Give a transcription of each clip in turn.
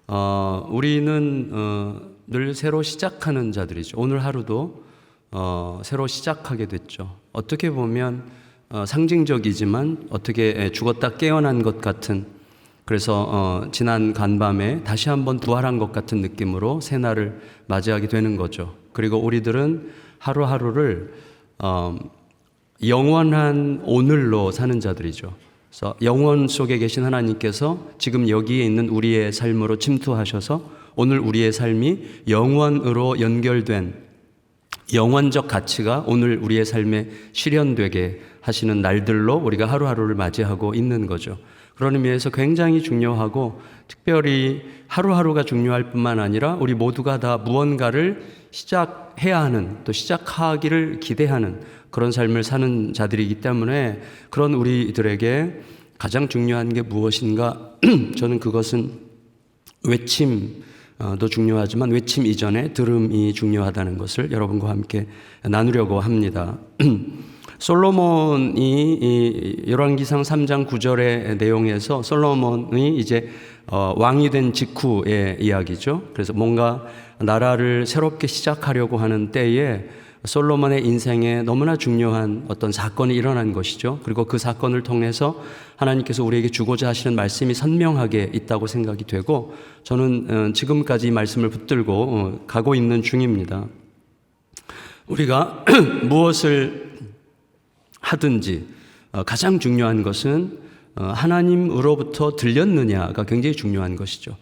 우리는 늘 새로 시작하는 자들이죠. 오늘 하루도 새로 시작하게 됐죠. 어떻게 보면 상징적이지만 어떻게 죽었다 깨어난 것 같은, 그래서 지난 간밤에 다시 한번 부활한 것 같은 느낌으로 새날을 맞이하게 되는 거죠. 그리고 우리들은 하루하루를 영원한 오늘로 사는 자들이죠. 그래서 영원 속에 계신 하나님께서 지금 여기에 있는 우리의 삶으로 침투하셔서 오늘 우리의 삶이 영원으로 연결된 영원적 가치가 오늘 우리의 삶에 실현되게 하시는 날들로 우리가 하루하루를 맞이하고 있는 거죠. 그런 의미에서 굉장히 중요하고, 특별히 하루하루가 중요할 뿐만 아니라 우리 모두가 다 무언가를 시작해야 하는, 또 시작하기를 기대하는 그런 삶을 사는 자들이기 때문에 그런 우리들에게 가장 중요한 게 무엇인가? 저는 그것은 외침도 중요하지만 외침 이전에 들음이 중요하다는 것을 여러분과 함께 나누려고 합니다. 솔로몬이 열왕기상 3장 9절의 내용에서 솔로몬이 이제 왕이 된 직후의 이야기죠. 그래서 뭔가 나라를 새롭게 시작하려고 하는 때에 솔로몬의 인생에 너무나 중요한 어떤 사건이 일어난 것이죠. 그리고 그 사건을 통해서 하나님께서 우리에게 주고자 하시는 말씀이 선명하게 있다고 생각이 되고, 저는 지금까지 이 말씀을 붙들고 가고 있는 중입니다. 우리가 무엇을 하든지 가장 중요한 것은 하나님으로부터 들렸느냐가 굉장히 중요한 것이죠.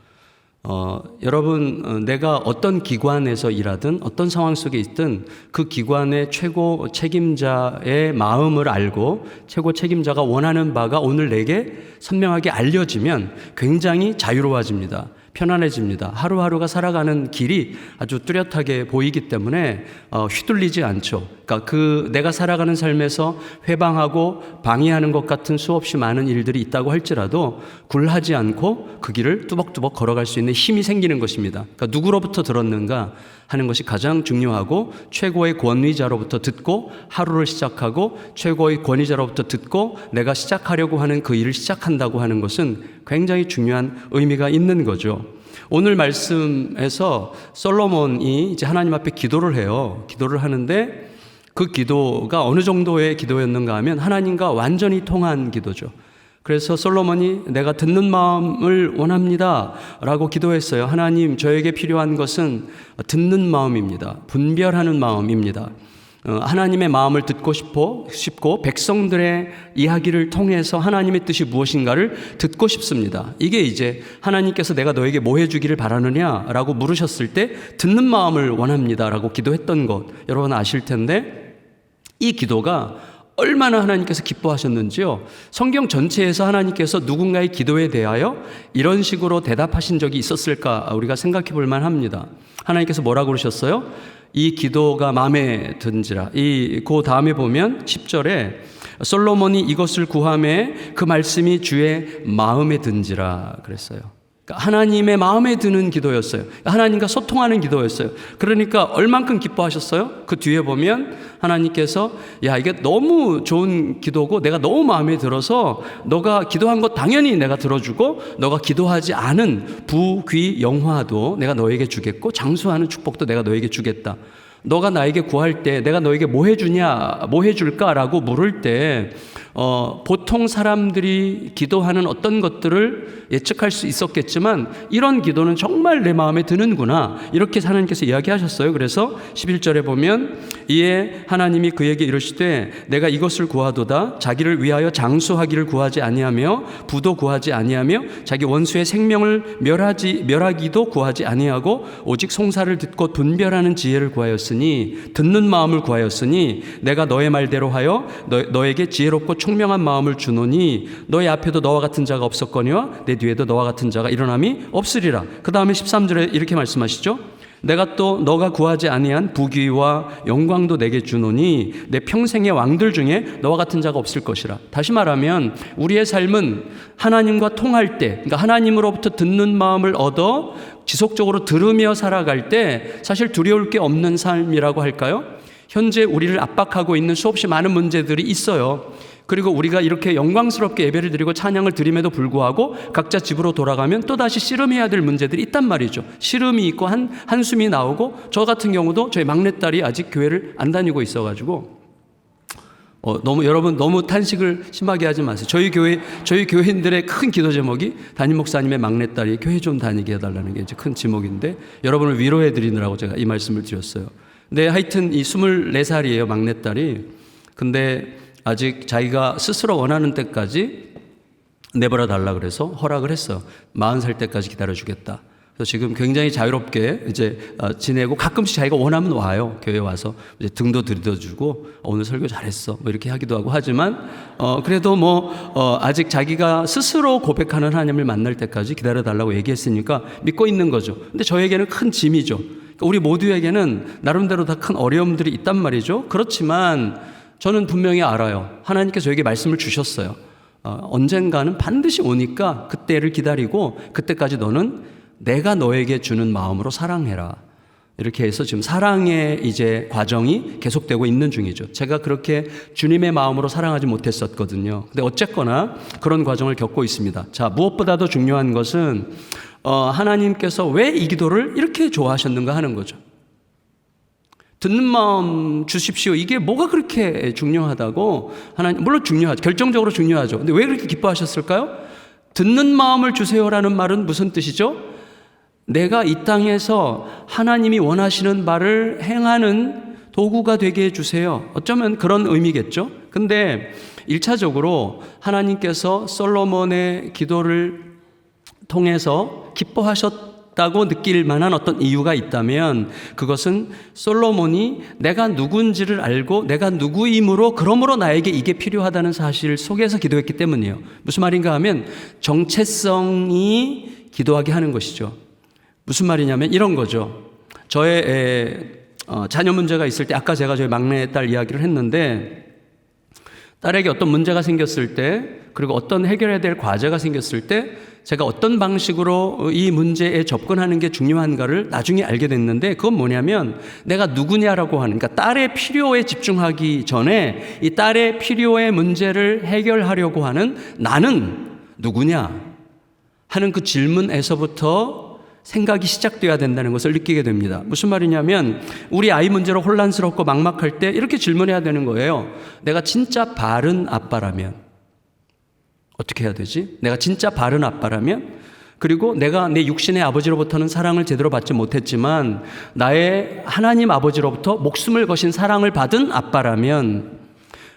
여러분, 내가 어떤 기관에서 일하든 어떤 상황 속에 있든 그 기관의 최고 책임자의 마음을 알고 최고 책임자가 원하는 바가 오늘 내게 선명하게 알려지면 굉장히 자유로워집니다. 편안해집니다. 하루하루가 살아가는 길이 아주 뚜렷하게 보이기 때문에 휘둘리지 않죠. 그러니까 내가 살아가는 삶에서 회방하고 방해하는 것 같은 수없이 많은 일들이 있다고 할지라도 굴하지 않고 그 길을 뚜벅뚜벅 걸어갈 수 있는 힘이 생기는 것입니다. 그러니까 누구로부터 들었는가 하는 것이 가장 중요하고, 최고의 권위자로부터 듣고 하루를 시작하고 최고의 권위자로부터 듣고 내가 시작하려고 하는 그 일을 시작한다고 하는 것은 굉장히 중요한 의미가 있는 거죠. 오늘 말씀에서 솔로몬이 이제 하나님 앞에 기도를 해요. 기도를 하는데 그 기도가 어느 정도의 기도였는가 하면 하나님과 완전히 통한 기도죠. 그래서 솔로몬이 내가 듣는 마음을 원합니다 라고 기도했어요. 하나님, 저에게 필요한 것은 듣는 마음입니다. 분별하는 마음입니다. 하나님의 마음을 듣고 싶고 백성들의 이야기를 통해서 하나님의 뜻이 무엇인가를 듣고 싶습니다. 이게 이제 하나님께서 내가 너에게 뭐 해주기를 바라느냐 라고 물으셨을 때 듣는 마음을 원합니다 라고 기도했던 것 여러분 아실 텐데, 이 기도가 얼마나 하나님께서 기뻐하셨는지요. 성경 전체에서 하나님께서 누군가의 기도에 대하여 이런 식으로 대답하신 적이 있었을까 우리가 생각해 볼 만합니다. 하나님께서 뭐라고 그러셨어요? 이 기도가 마음에 든지라. 그 다음에 보면 10절에 솔로몬이 이것을 구하매 그 말씀이 주의 마음에 든지라 그랬어요. 하나님의 마음에 드는 기도였어요. 하나님과 소통하는 기도였어요. 그러니까 얼만큼 기뻐하셨어요? 그 뒤에 보면 하나님께서 이게 너무 좋은 기도고 내가 너무 마음에 들어서 너가 기도한 것 당연히 내가 들어주고 너가 기도하지 않은 부귀 영화도 내가 너에게 주겠고 장수하는 축복도 내가 너에게 주겠다. 너가 나에게 구할 때 내가 너에게 뭐 해주냐, 뭐 해줄까라고 물을 때 보통 사람들이 기도하는 어떤 것들을 예측할 수 있었겠지만 이런 기도는 정말 내 마음에 드는구나, 이렇게 하나님께서 이야기하셨어요. 그래서 11절에 보면 이에 하나님이 그에게 이르시되 내가 이것을 구하도다. 자기를 위하여 장수하기를 구하지 아니하며 부도 구하지 아니하며 자기 원수의 생명을 멸하기도 구하지 아니하고 오직 송사를 듣고 분별하는 지혜를 구하였으니, 듣는 마음을 구하였으니 내가 너의 말대로 하여 너에게 지혜롭고 총명한 마음을 주노니 너의 앞에도 너와 같은 자가 없었거니와 내 뒤에도 너와 같은 자가 일어남이 없으리라. 그 다음에 13절에 이렇게 말씀하시죠. 내가 또 너가 구하지 아니한 부귀와 영광도 내게 주노니 내 평생의 왕들 중에 너와 같은 자가 없을 것이라. 다시 말하면 우리의 삶은 하나님과 통할 때, 그러니까 하나님으로부터 듣는 마음을 얻어 지속적으로 들으며 살아갈 때 사실 두려울 게 없는 삶이라고 할까요? 현재 우리를 압박하고 있는 수없이 많은 문제들이 있어요. 그리고 우리가 이렇게 영광스럽게 예배를 드리고 찬양을 드림에도 불구하고 각자 집으로 돌아가면 또다시 씨름해야 될 문제들이 있단 말이죠. 씨름이 있고 한숨이 나오고, 저 같은 경우도 저희 막내딸이 아직 교회를 안 다니고 있어가지고 여러분 너무 탄식을 심하게 하지 마세요. 저희 교회인들의 큰 기도 제목이 담임 목사님의 막내딸이 교회 좀 다니게 해달라는 게 이제 큰 제목인데, 여러분을 위로해 드리느라고 제가 이 말씀을 드렸어요. 근데 하여튼 이 24살이에요, 막내딸이. 근데 아직 자기가 스스로 원하는 때까지 내버려 달라 그래서 허락을 했어. 40살 때까지 기다려주겠다. 그래서 지금 굉장히 자유롭게 이제 지내고, 가끔씩 자기가 원하면 와요. 교회에 와서 이제 등도 들여주고 오늘 설교 잘했어 뭐 이렇게 하기도 하고 하지만 그래도 아직 자기가 스스로 고백하는 하나님을 만날 때까지 기다려달라고 얘기했으니까 믿고 있는 거죠. 근데 저에게는 큰 짐이죠. 그러니까 우리 모두에게는 나름대로 다 큰 어려움들이 있단 말이죠. 그렇지만 저는 분명히 알아요. 하나님께서 저에게 말씀을 주셨어요. 언젠가는 반드시 오니까 그때를 기다리고, 그때까지 너는 내가 너에게 주는 마음으로 사랑해라. 이렇게 해서 지금 사랑의 이제 과정이 계속되고 있는 중이죠. 제가 그렇게 주님의 마음으로 사랑하지 못했었거든요. 근데 어쨌거나 그런 과정을 겪고 있습니다. 자, 무엇보다도 중요한 것은 하나님께서 왜 이 기도를 이렇게 좋아하셨는가 하는 거죠. 듣는 마음 주십시오. 이게 뭐가 그렇게 중요하다고 하나님, 물론 중요하죠. 결정적으로 중요하죠. 근데 왜 그렇게 기뻐하셨을까요? 듣는 마음을 주세요라는 말은 무슨 뜻이죠? 내가 이 땅에서 하나님이 원하시는 바를 행하는 도구가 되게 해주세요. 어쩌면 그런 의미겠죠. 근데 1차적으로 하나님께서 솔로몬의 기도를 통해서 기뻐하셨다고 느낄 만한 어떤 이유가 있다면, 그것은 솔로몬이 내가 누군지를 알고 내가 누구이므로 그러므로 나에게 이게 필요하다는 사실 속에서 기도했기 때문이에요. 무슨 말인가 하면 정체성이 기도하게 하는 것이죠. 무슨 말이냐면 이런 거죠. 저의 자녀 문제가 있을 때, 아까 제가 저희 막내딸 이야기를 했는데, 딸에게 어떤 문제가 생겼을 때, 그리고 어떤 해결해야 될 과제가 생겼을 때 제가 어떤 방식으로 이 문제에 접근하는 게 중요한가를 나중에 알게 됐는데, 그건 뭐냐면 내가 누구냐라고 하는, 그러니까 딸의 필요에 집중하기 전에 이 딸의 필요의 문제를 해결하려고 하는 나는 누구냐 하는 그 질문에서부터 생각이 시작돼야 된다는 것을 느끼게 됩니다. 무슨 말이냐면 우리 아이 문제로 혼란스럽고 막막할 때 이렇게 질문해야 되는 거예요. 내가 진짜 바른 아빠라면 어떻게 해야 되지? 내가 진짜 바른 아빠라면, 그리고 내가 내 육신의 아버지로부터는 사랑을 제대로 받지 못했지만 나의 하나님 아버지로부터 목숨을 거신 사랑을 받은 아빠라면,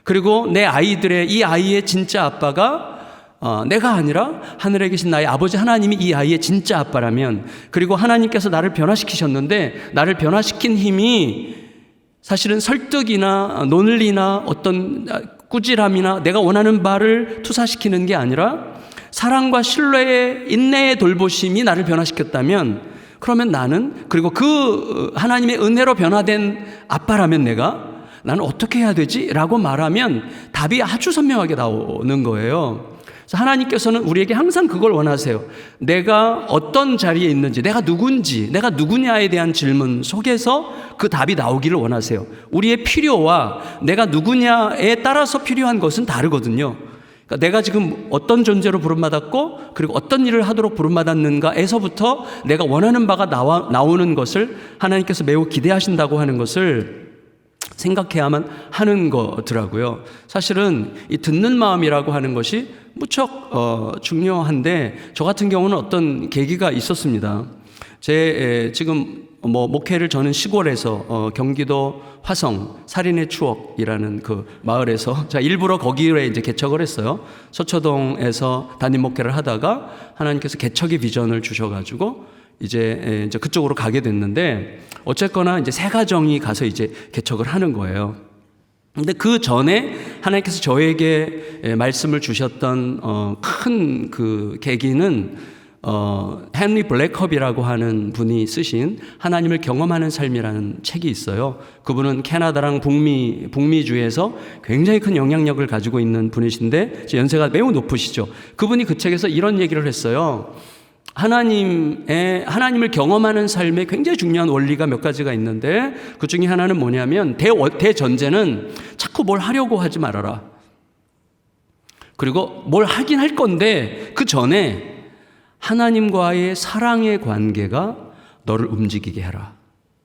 그리고 내 아이들의, 이 아이의 진짜 아빠가 내가 아니라 하늘에 계신 나의 아버지 하나님이 이 아이의 진짜 아빠라면, 그리고 하나님께서 나를 변화시키셨는데 나를 변화시킨 힘이 사실은 설득이나 논리나 어떤 꾸지람이나 내가 원하는 바를 투사시키는 게 아니라 사랑과 신뢰의 인내의 돌보심이 나를 변화시켰다면, 그러면 나는, 그리고 그 하나님의 은혜로 변화된 아빠라면 나는 어떻게 해야 되지? 라고 말하면 답이 아주 선명하게 나오는 거예요. 그래서 하나님께서는 우리에게 항상 그걸 원하세요. 내가 어떤 자리에 있는지, 내가 누군지, 내가 누구냐에 대한 질문 속에서 그 답이 나오기를 원하세요. 우리의 필요와 내가 누구냐에 따라서 필요한 것은 다르거든요. 그러니까 내가 지금 어떤 존재로 부름받았고, 그리고 어떤 일을 하도록 부름받았는가에서부터 내가 원하는 바가 나오는 것을 하나님께서 매우 기대하신다고 하는 것을 생각해야만 하는 거더라고요. 사실은 이 듣는 마음이라고 하는 것이 무척 중요한데, 저 같은 경우는 어떤 계기가 있었습니다. 지금 목회를 저는 시골에서 경기도 화성 살인의 추억이라는 그 마을에서 제가 일부러 거기에 이제 개척을 했어요. 서초동에서 담임 목회를 하다가 하나님께서 개척의 비전을 주셔가지고 이제 그쪽으로 가게 됐는데, 어쨌거나 이제 새 가정이 가서 이제 개척을 하는 거예요. 근데 그 전에 하나님께서 저에게 말씀을 주셨던 큰 그 계기는 헨리 블랙컵이라고 하는 분이 쓰신 하나님을 경험하는 삶이라는 책이 있어요. 그분은 캐나다랑 북미주에서 굉장히 큰 영향력을 가지고 있는 분이신데 연세가 매우 높으시죠. 그분이 그 책에서 이런 얘기를 했어요. 하나님을 경험하는 삶에 굉장히 중요한 원리가 몇 가지가 있는데, 그 중에 하나는 뭐냐면 대전제는 자꾸 뭘 하려고 하지 말아라. 그리고 뭘 하긴 할 건데 그 전에 하나님과의 사랑의 관계가 너를 움직이게 해라.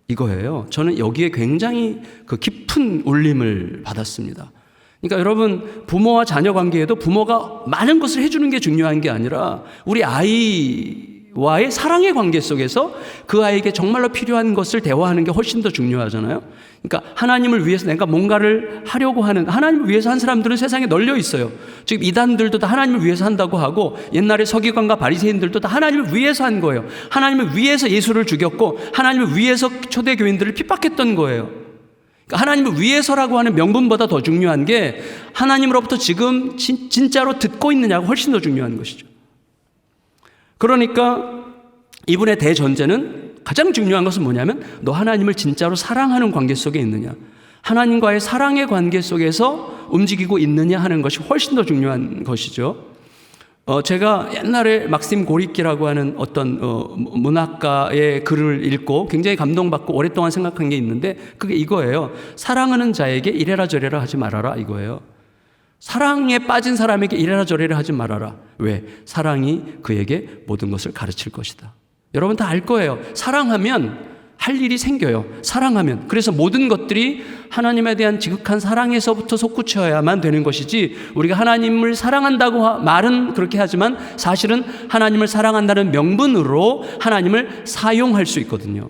이거예요. 저는 여기에 굉장히 그 깊은 울림을 받았습니다. 그러니까 여러분, 부모와 자녀 관계에도 부모가 많은 것을 해주는 게 중요한 게 아니라 우리 아이와의 사랑의 관계 속에서 그 아이에게 정말로 필요한 것을 대화하는 게 훨씬 더 중요하잖아요. 그러니까 하나님을 위해서 내가 뭔가를 하려고 하는, 하나님을 위해서 한 사람들은 세상에 널려 있어요. 지금 이단들도 다 하나님을 위해서 한다고 하고, 옛날에 서기관과 바리새인들도 다 하나님을 위해서 한 거예요. 하나님을 위해서 예수를 죽였고 하나님을 위해서 초대교인들을 핍박했던 거예요. 그러니까 하나님을 위해서라고 하는 명분보다 더 중요한 게 하나님으로부터 지금 진짜로 듣고 있느냐가 훨씬 더 중요한 것이죠. 그러니까 이분의 대전제는, 가장 중요한 것은 뭐냐면 너 하나님을 진짜로 사랑하는 관계 속에 있느냐, 하나님과의 사랑의 관계 속에서 움직이고 있느냐 하는 것이 훨씬 더 중요한 것이죠. 제가 옛날에 막심 고리키라고 하는 어떤 문학가의 글을 읽고 굉장히 감동받고 오랫동안 생각한 게 있는데, 그게 이거예요. 사랑하는 자에게 이래라 저래라 하지 말아라, 이거예요. 사랑에 빠진 사람에게 이래라 저래라 하지 말아라. 왜? 사랑이 그에게 모든 것을 가르칠 것이다. 여러분 다 알 거예요. 사랑하면 할 일이 생겨요. 사랑하면. 그래서 모든 것들이 하나님에 대한 지극한 사랑에서부터 솟구쳐야만 되는 것이지, 우리가 하나님을 사랑한다고 말은 그렇게 하지만 사실은 하나님을 사랑한다는 명분으로 하나님을 사용할 수 있거든요.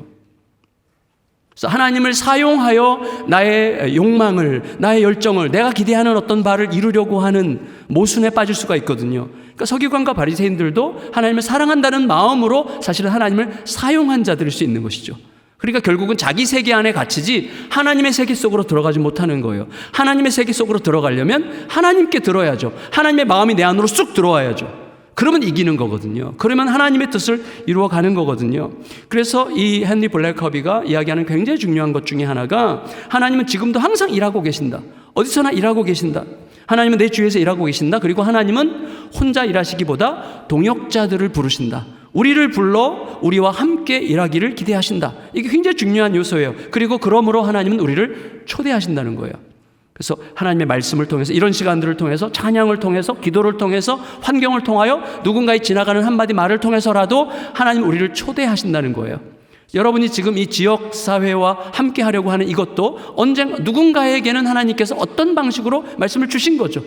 그래서 하나님을 사용하여 나의 욕망을, 나의 열정을, 내가 기대하는 어떤 바를 이루려고 하는 모순에 빠질 수가 있거든요. 그러니까 서기관과 바리새인들도 하나님을 사랑한다는 마음으로 사실은 하나님을 사용한 자들일 수 있는 것이죠. 그러니까 결국은 자기 세계 안에 갇히지 하나님의 세계 속으로 들어가지 못하는 거예요. 하나님의 세계 속으로 들어가려면 하나님께 들어야죠. 하나님의 마음이 내 안으로 쑥 들어와야죠. 그러면 이기는 거거든요. 그러면 하나님의 뜻을 이루어가는 거거든요. 그래서 이 헨리 블랙커비가 이야기하는 굉장히 중요한 것 중에 하나가, 하나님은 지금도 항상 일하고 계신다. 어디서나 일하고 계신다. 하나님은 내 주위에서 일하고 계신다. 그리고 하나님은 혼자 일하시기보다 동역자들을 부르신다. 우리를 불러 우리와 함께 일하기를 기대하신다. 이게 굉장히 중요한 요소예요. 그리고 그러므로 하나님은 우리를 초대하신다는 거예요. 그래서 하나님의 말씀을 통해서, 이런 시간들을 통해서, 찬양을 통해서, 기도를 통해서, 환경을 통하여, 누군가의 지나가는 한마디 말을 통해서라도 하나님 우리를 초대하신다는 거예요. 여러분이 지금 이 지역사회와 함께 하려고 하는 이것도 언젠가 누군가에게는 하나님께서 어떤 방식으로 말씀을 주신 거죠.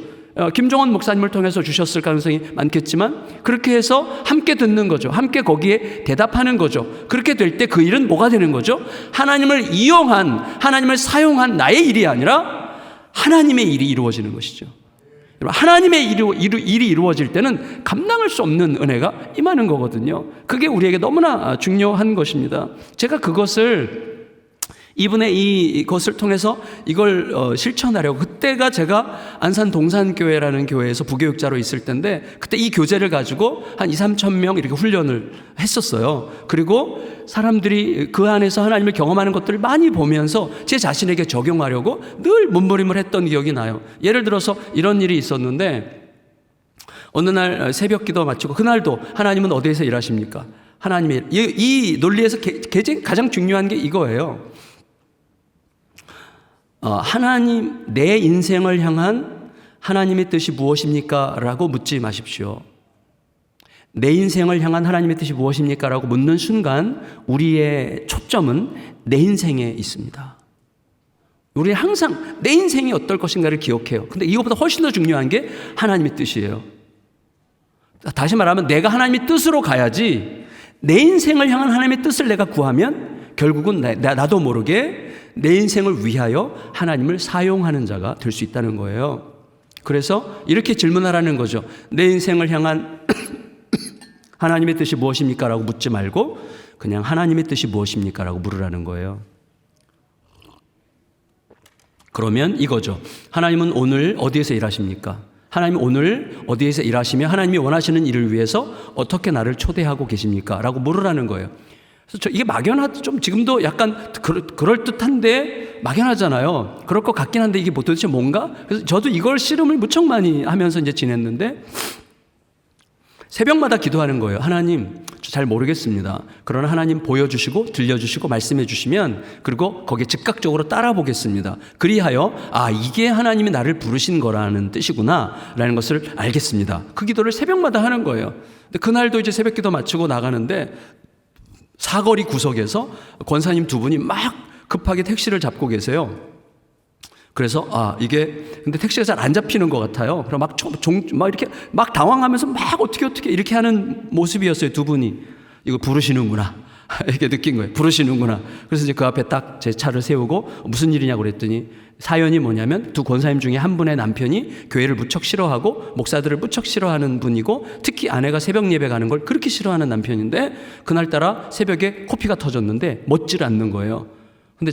김종원 목사님을 통해서 주셨을 가능성이 많겠지만, 그렇게 해서 함께 듣는 거죠. 함께 거기에 대답하는 거죠. 그렇게 될 때 그 일은 뭐가 되는 거죠? 하나님을 이용한, 하나님을 사용한 나의 일이 아니라 하나님의 일이 이루어지는 것이죠. 하나님의 일이 이루어질 때는 감당할 수 없는 은혜가 임하는 거거든요. 그게 우리에게 너무나 중요한 것입니다. 제가 그것을, 이분의 이것을 통해서 이걸 실천하려고, 그때가 제가 안산 동산교회라는 교회에서 부교육자로 있을 때인데, 그때 이 교재를 가지고 한 2-3천 명 이렇게 훈련을 했었어요. 그리고 사람들이 그 안에서 하나님을 경험하는 것들을 많이 보면서 제 자신에게 적용하려고 늘 몸부림을 했던 기억이 나요. 예를 들어서 이런 일이 있었는데, 어느 날 새벽 기도 마치고, 그날도 하나님은 어디에서 일하십니까? 하나님의 이 논리에서 가장 중요한 게 이거예요. 하나님, 내 인생을 향한 하나님의 뜻이 무엇입니까? 라고 묻지 마십시오. 내 인생을 향한 하나님의 뜻이 무엇입니까? 라고 묻는 순간 우리의 초점은 내 인생에 있습니다. 우리는 항상 내 인생이 어떨 것인가를 기억해요. 근데 이것보다 훨씬 더 중요한 게 하나님의 뜻이에요. 다시 말하면 내가 하나님의 뜻으로 가야지, 내 인생을 향한 하나님의 뜻을 내가 구하면 결국은 나도 모르게 내 인생을 위하여 하나님을 사용하는 자가 될 수 있다는 거예요. 그래서 이렇게 질문하라는 거죠. 내 인생을 향한 하나님의 뜻이 무엇입니까? 라고 묻지 말고 그냥 하나님의 뜻이 무엇입니까? 라고 물으라는 거예요. 그러면 이거죠. 하나님은 오늘 어디에서 일하십니까? 하나님은 오늘 어디에서 일하시며 하나님이 원하시는 일을 위해서 어떻게 나를 초대하고 계십니까? 라고 물으라는 거예요. 그래서 이게 막연하죠. 좀 지금도 약간 그럴듯한데 막연하잖아요. 그럴 것 같긴 한데 이게 도대체 뭔가? 그래서 저도 이걸 씨름을 무척 많이 하면서 이제 지냈는데, 새벽마다 기도하는 거예요. 하나님, 저 잘 모르겠습니다. 그러나 하나님 보여주시고 들려주시고 말씀해 주시면 그리고 거기에 즉각적으로 따라 보겠습니다. 그리하여 이게 하나님이 나를 부르신 거라는 뜻이구나 라는 것을 알겠습니다. 그 기도를 새벽마다 하는 거예요. 근데 그날도 이제 새벽 기도 마치고 나가는데 사거리 구석에서 권사님 두 분이 막 급하게 택시를 잡고 계세요. 그래서 근데 택시가 잘 안 잡히는 것 같아요. 그럼 막 이렇게 막 당황하면서 막 어떻게 이렇게 하는 모습이었어요. 두 분이 이거 부르시는구나 이렇게 느낀 거예요. 부르시는구나. 그래서 이제 그 앞에 딱 제 차를 세우고 무슨 일이냐고 그랬더니 사연이 뭐냐면 두 권사님 중에 한 분의 남편이 교회를 무척 싫어하고 목사들을 무척 싫어하는 분이고 특히 아내가 새벽 예배 가는 걸 그렇게 싫어하는 남편인데 그날따라 새벽에 코피가 터졌는데 멋질 않는 거예요. 근데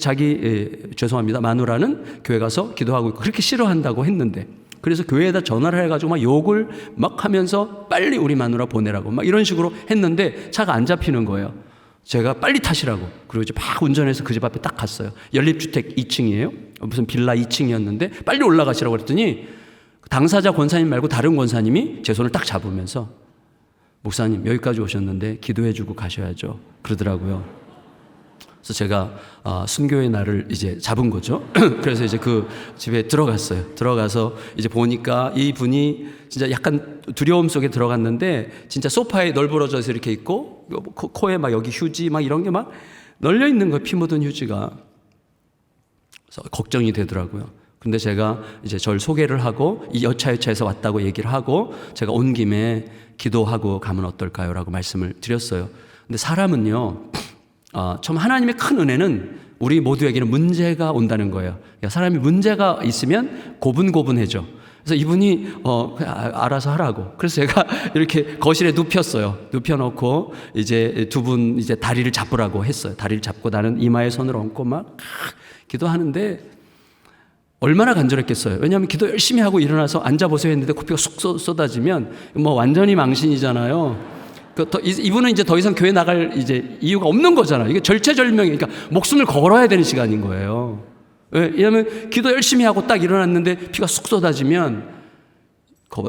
죄송합니다. 마누라는 교회 가서 기도하고 있고 그렇게 싫어한다고 했는데 그래서 교회에다 전화를 해가지고 막 욕을 막 하면서 빨리 우리 마누라 보내라고 막 이런 식으로 했는데 차가 안 잡히는 거예요. 제가 빨리 타시라고. 그리고 이제 막 운전해서 그 집 앞에 딱 갔어요. 연립주택 2층이에요. 무슨 빌라 2층이었는데 빨리 올라가시라고 그랬더니 당사자 권사님 말고 다른 권사님이 제 손을 딱 잡으면서 목사님 여기까지 오셨는데 기도해주고 가셔야죠. 그러더라고요. 그래서 제가 순교의 날을 이제 잡은 거죠. 그래서 이제 그 집에 들어갔어요. 들어가서 이제 보니까 이 분이 진짜 약간 두려움 속에 들어갔는데 진짜 소파에 널브러져서 이렇게 있고 코에 막 여기 휴지 막 이런 게 막 널려 있는 거예요. 피 묻은 휴지가. 그래서 걱정이 되더라고요. 근데 제가 이제 저를 소개를 하고 이 여차여차해서 왔다고 얘기를 하고 제가 온 김에 기도하고 가면 어떨까요? 라고 말씀을 드렸어요. 근데 사람은요. 참 하나님의 큰 은혜는 우리 모두에게는 문제가 온다는 거예요. 사람이 문제가 있으면 고분고분해져. 그래서 이분이 알아서 하라고. 그래서 제가 이렇게 거실에 눕혔어요. 눕혀놓고 이제 두 분 이제 다리를 잡으라고 했어요. 다리를 잡고 나는 이마에 손을 얹고 막 기도하는데 얼마나 간절했겠어요. 왜냐하면 기도 열심히 하고 일어나서 앉아보세요 했는데 코피가 쑥 쏟아지면 뭐 완전히 망신이잖아요. 이분은 이제 더 이상 교회 나갈 이제 이유가 없는 거잖아요. 이게 절체절명이, 그러니까 목숨을 걸어야 되는 시간인 거예요. 왜냐하면 기도 열심히 하고 딱 일어났는데 피가 쑥 쏟아지면,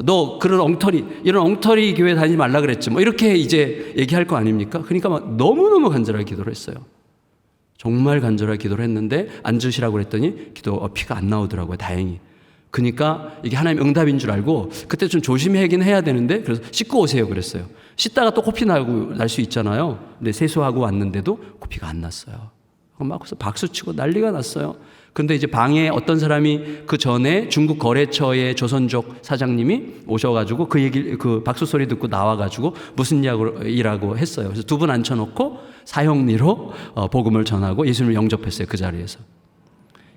너 그런 이런 엉터리 교회 다니지 말라 그랬지. 뭐 이렇게 이제 얘기할 거 아닙니까? 그러니까 막 너무너무 간절하게 기도를 했어요. 정말 간절하게 기도를 했는데 앉으시라고 그랬더니 피가 안 나오더라고요. 다행히. 그러니까 이게 하나님 응답인 줄 알고 그때 좀 조심하긴 해야 되는데 그래서 씻고 오세요 그랬어요. 씻다가 또 코피 날 수 있잖아요. 근데 세수하고 왔는데도 코피가 안 났어요. 막 박수치고 난리가 났어요. 근데 이제 방에 어떤 사람이 그 전에 중국 거래처의 조선족 사장님이 오셔가지고 그 박수 소리 듣고 나와가지고 무슨 이라고 했어요. 그래서 두 분 앉혀놓고 사형리로 복음을 전하고 예수님을 영접했어요. 그 자리에서.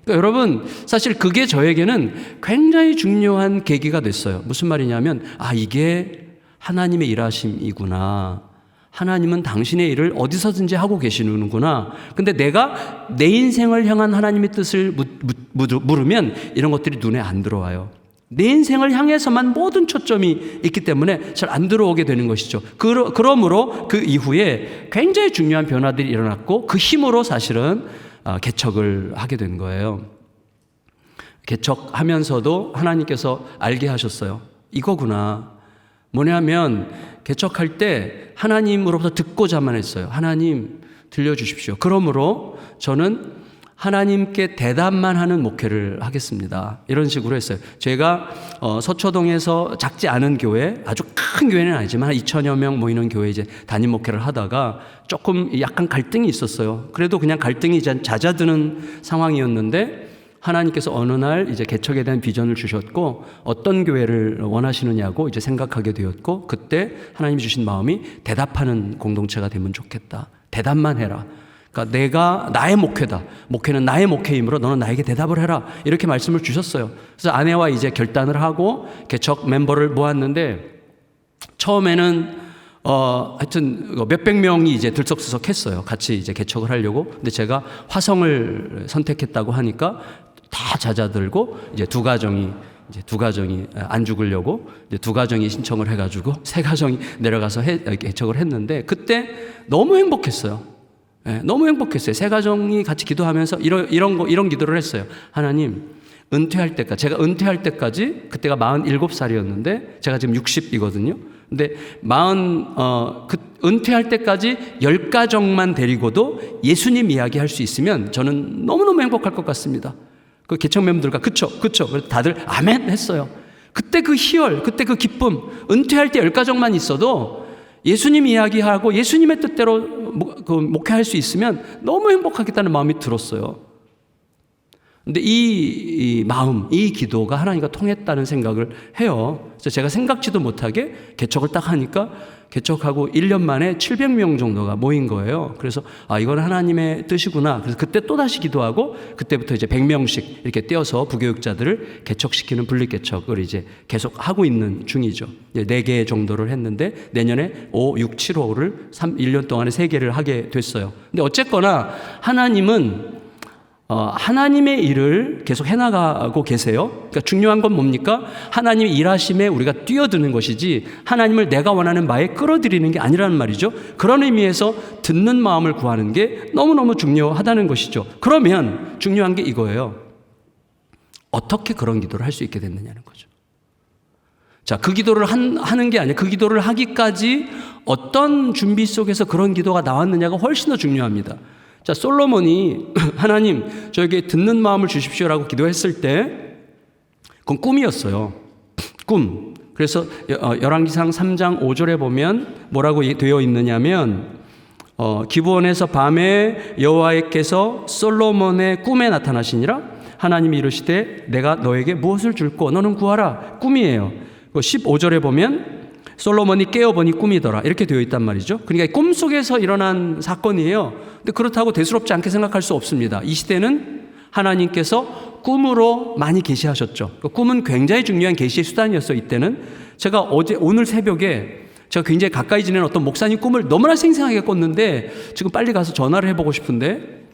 그러니까 여러분 사실 그게 저에게는 굉장히 중요한 계기가 됐어요. 무슨 말이냐면 이게 하나님의 일하심이구나. 하나님은 당신의 일을 어디서든지 하고 계시는구나. 근데 내가 내 인생을 향한 하나님의 뜻을 물으면 이런 것들이 눈에 안 들어와요. 내 인생을 향해서만 모든 초점이 있기 때문에 잘 안 들어오게 되는 것이죠. 그러므로 그 이후에 굉장히 중요한 변화들이 일어났고 그 힘으로 사실은 개척을 하게 된 거예요. 개척하면서도 하나님께서 알게 하셨어요. 이거구나. 뭐냐면 개척할 때 하나님으로부터 듣고자만 했어요. 하나님 들려주십시오. 그러므로 저는 하나님께 대답만 하는 목회를 하겠습니다. 이런 식으로 했어요. 제가 서초동에서 작지 않은 교회, 아주 큰 교회는 아니지만 한 2,000여 명 모이는 교회 이제 담임 목회를 하다가 조금 약간 갈등이 있었어요. 그래도 그냥 갈등이 잦아드는 상황이었는데 하나님께서 어느 날 이제 개척에 대한 비전을 주셨고 어떤 교회를 원하시느냐고 이제 생각하게 되었고 그때 하나님이 주신 마음이 대답하는 공동체가 되면 좋겠다. 대답만 해라. 그러니까 내가 나의 목회다. 목회는 나의 목회이므로 너는 나에게 대답을 해라. 이렇게 말씀을 주셨어요. 그래서 아내와 이제 결단을 하고 개척 멤버를 모았는데 처음에는 하여튼 몇백 명이 이제 들썩들썩했어요. 같이 이제 개척을 하려고. 근데 제가 화성을 선택했다고 하니까 다 잦아들고 이제 두 가정이 안 죽으려고 이제 두 가정이 신청을 해가지고 세 가정이 내려가서 개척을 했는데 그때 너무 행복했어요. 네, 너무 행복했어요. 세 가정이 같이 기도하면서 이런 기도를 했어요. 하나님, 은퇴할 때까지, 제가 은퇴할 때까지, 그때가 47살이었는데, 제가 지금 60이거든요. 근데 은퇴할 때까지 10가정만 데리고도 예수님 이야기할 수 있으면 저는 너무너무 행복할 것 같습니다. 그 개척 멤버들과 그쵸. 그래서 다들 아멘 했어요. 그때 그 희열, 그때 그 기쁨, 은퇴할 때 10가정만 있어도 예수님 이야기하고 예수님의 뜻대로 목회할 수 있으면 너무 행복하겠다는 마음이 들었어요. 근데 이 마음, 이 기도가 하나님과 통했다는 생각을 해요. 그래서 제가 생각지도 못하게 개척을 딱 하니까 개척하고 1년 만에 700명 정도가 모인 거예요. 그래서 이건 하나님의 뜻이구나. 그래서 그때 또다시 기도하고 그때부터 이제 100명씩 이렇게 떼어서 부교육자들을 개척시키는 분립개척을 이제 계속 하고 있는 중이죠. 4개 정도를 했는데 내년에 5, 6, 7호를 1년 동안에 3개를 하게 됐어요. 근데 어쨌거나 하나님은 하나님의 일을 계속 해나가고 계세요. 그러니까 중요한 건 뭡니까? 하나님의 일하심에 우리가 뛰어드는 것이지 하나님을 내가 원하는 바에 끌어들이는 게 아니라는 말이죠. 그런 의미에서 듣는 마음을 구하는 게 너무너무 중요하다는 것이죠. 그러면 중요한 게 이거예요. 어떻게 그런 기도를 할 수 있게 됐느냐는 거죠. 자, 그 기도를 하는 게 아니에요. 그 기도를 하기까지 어떤 준비 속에서 그런 기도가 나왔느냐가 훨씬 더 중요합니다. 자, 솔로몬이 하나님 저에게 듣는 마음을 주십시오라고 기도했을 때 그건 꿈이었어요. 꿈. 그래서 열왕기상 3장 5절에 보면 뭐라고 되어 있느냐면 기브온에서 밤에 여호와께서 솔로몬의 꿈에 나타나시니라. 하나님이 이르시되 내가 너에게 무엇을 줄꼬 너는 구하라. 꿈이에요. 15절에 보면 솔로몬이 깨어보니 꿈이더라. 이렇게 되어 있단 말이죠. 그러니까 꿈속에서 일어난 사건이에요. 근데 그렇다고 대수롭지 않게 생각할 수 없습니다. 이 시대는 하나님께서 꿈으로 많이 계시하셨죠. 꿈은 굉장히 중요한 계시의 수단이었어요. 이때는 제가 오늘 새벽에 제가 굉장히 가까이 지내는 어떤 목사님 꿈을 너무나 생생하게 꿨는데 지금 빨리 가서 전화를 해보고 싶은데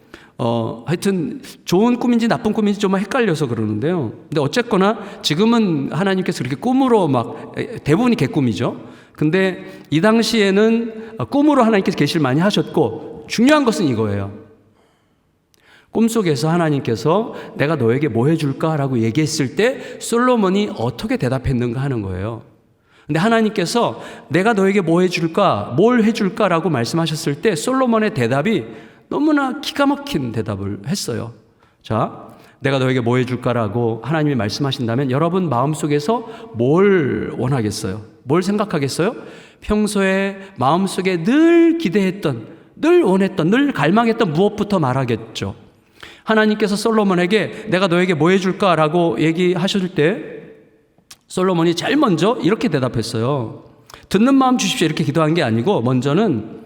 하여튼 좋은 꿈인지 나쁜 꿈인지 좀 헷갈려서 그러는데요. 근데 어쨌거나 지금은 하나님께서 그렇게 꿈으로 막 대부분이 개꿈이죠. 근데 이 당시에는 꿈으로 하나님께서 계시를 많이 하셨고 중요한 것은 이거예요. 꿈속에서 하나님께서 내가 너에게 뭐 해줄까라고 얘기했을 때 솔로몬이 어떻게 대답했는가 하는 거예요. 근데 하나님께서 내가 너에게 뭐 해줄까, 뭘 해줄까라고 말씀하셨을 때 솔로몬의 대답이 너무나 기가 막힌 대답을 했어요. 자, 내가 너에게 뭐 해줄까라고 하나님이 말씀하신다면 여러분 마음속에서 뭘 원하겠어요? 뭘 생각하겠어요? 평소에 마음속에 늘 기대했던, 늘 원했던, 늘 갈망했던 무엇부터 말하겠죠. 하나님께서 솔로몬에게 내가 너에게 뭐 해줄까라고 얘기하실 때 솔로몬이 제일 먼저 이렇게 대답했어요. 듣는 마음 주십시오 이렇게 기도한 게 아니고 먼저는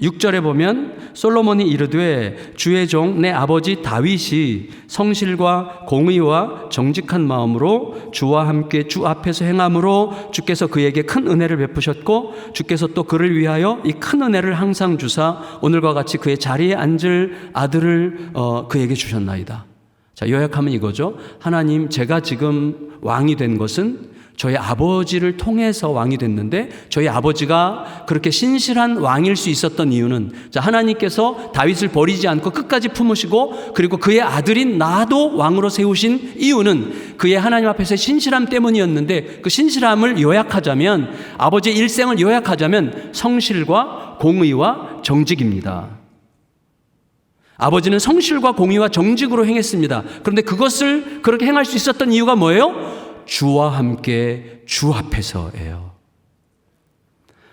6절에 보면 솔로몬이 이르되 주의 종 내 아버지 다윗이 성실과 공의와 정직한 마음으로 주와 함께 주 앞에서 행함으로 주께서 그에게 큰 은혜를 베푸셨고 주께서 또 그를 위하여 이 큰 은혜를 항상 주사 오늘과 같이 그의 자리에 앉을 아들을 그에게 주셨나이다. 자, 요약하면 이거죠. 하나님, 제가 지금 왕이 된 것은 저희 아버지를 통해서 왕이 됐는데 저희 아버지가 그렇게 신실한 왕일 수 있었던 이유는 자, 하나님께서 다윗을 버리지 않고 끝까지 품으시고 그리고 그의 아들인 나도 왕으로 세우신 이유는 그의 하나님 앞에서의 신실함 때문이었는데 그 신실함을 요약하자면 아버지의 일생을 요약하자면 성실과 공의와 정직입니다. 아버지는 성실과 공의와 정직으로 행했습니다. 그런데 그것을 그렇게 행할 수 있었던 이유가 뭐예요? 주와 함께 주 앞에서예요.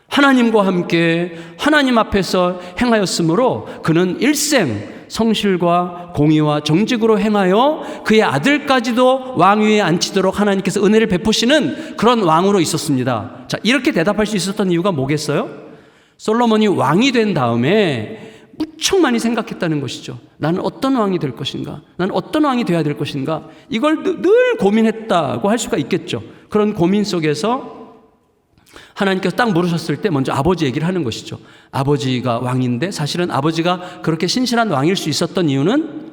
하나님과 함께 하나님 앞에서 행하였으므로 그는 일생 성실과 공의와 정직으로 행하여 그의 아들까지도 왕위에 앉히도록 하나님께서 은혜를 베푸시는 그런 왕으로 있었습니다. 자, 이렇게 대답할 수 있었던 이유가 뭐겠어요? 솔로몬이 왕이 된 다음에 무척 많이 생각했다는 것이죠. 나는 어떤 왕이 될 것인가? 나는 어떤 왕이 되어야 될 것인가? 이걸 늘 고민했다고 할 수가 있겠죠. 그런 고민 속에서 하나님께서 딱 물으셨을 때 먼저 아버지 얘기를 하는 것이죠. 아버지가 왕인데 사실은 아버지가 그렇게 신실한 왕일 수 있었던 이유는